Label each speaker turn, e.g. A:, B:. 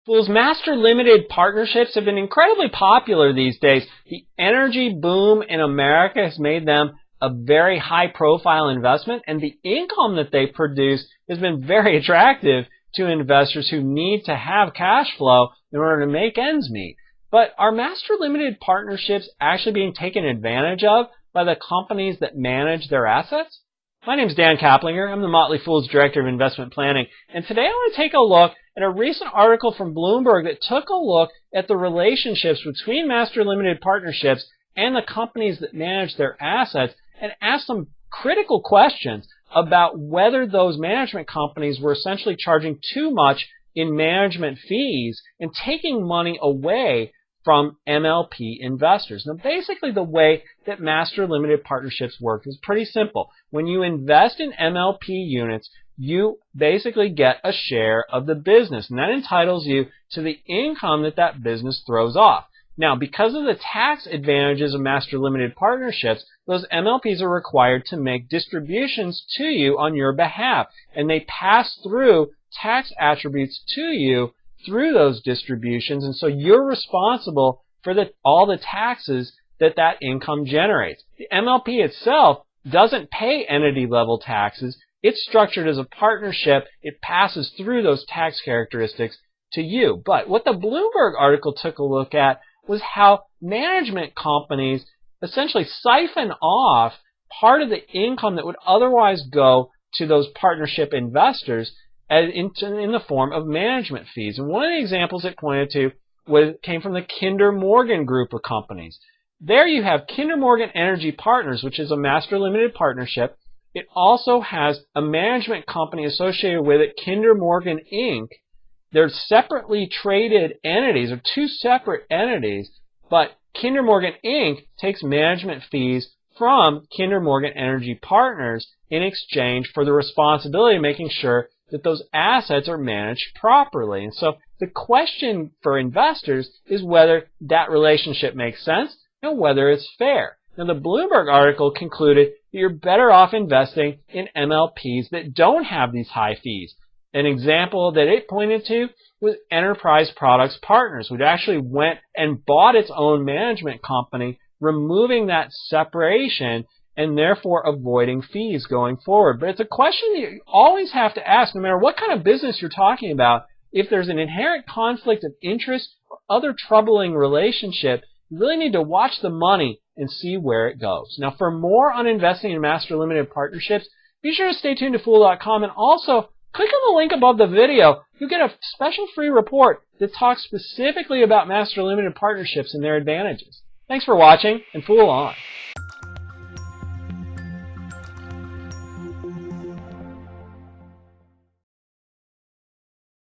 A: Fools, master limited partnerships have been incredibly popular these days. The energy boom in America has made them a very high-profile investment, and the income that they produce has been very attractive to investors who need to have cash flow in order to make ends meet. But are master limited partnerships actually being taken advantage of by the companies that manage their assets? My name is Dan Caplinger. I'm the Motley Fool's Director of Investment Planning, and today I want to take a look at a recent article from Bloomberg that took a look at the relationships between master limited partnerships and the companies that manage their assets and asked some critical questions about whether those management companies were essentially charging too much in management fees and taking money away from MLP investors. Now, basically, the way that master limited partnerships work is pretty simple. When you invest in MLP units, you basically get a share of the business, and that entitles you to the income that that business throws off. Now, because of the tax advantages of master limited partnerships, those MLPs are required to make distributions to you on your behalf, and they pass through tax attributes to you through those distributions, and so you're responsible for all the taxes that income generates. The MLP itself doesn't pay entity-level taxes. It's structured as a partnership. It passes through those tax characteristics to you. But what the Bloomberg article took a look at was how management companies essentially siphon off part of the income that would otherwise go to those partnership investors in the form of management fees. And one of the examples it pointed to came from the Kinder Morgan group of companies. There you have Kinder Morgan Energy Partners, which is a master limited partnership. It also has a management company associated with it, Kinder Morgan Inc. They're separately traded entities, or two separate entities, but Kinder Morgan Inc. takes management fees from Kinder Morgan Energy Partners in exchange for the responsibility of making sure that those assets are managed properly. And so the question for investors is whether that relationship makes sense and whether it's fair. Now, the Bloomberg article concluded that you're better off investing in MLPs that don't have these high fees. An example that it pointed to was Enterprise Products Partners, which actually went and bought its own management company, removing that separation and therefore avoiding fees going forward. But it's a question that you always have to ask, no matter what kind of business you're talking about. If there's an inherent conflict of interest or other troubling relationship, you really need to watch the money and see where it goes. Now, for more on investing in master limited partnerships, be sure to stay tuned to Fool.com, and also click on the link above the video. You'll get a special free report that talks specifically about master limited partnerships and their advantages. Thanks for watching, and Fool on.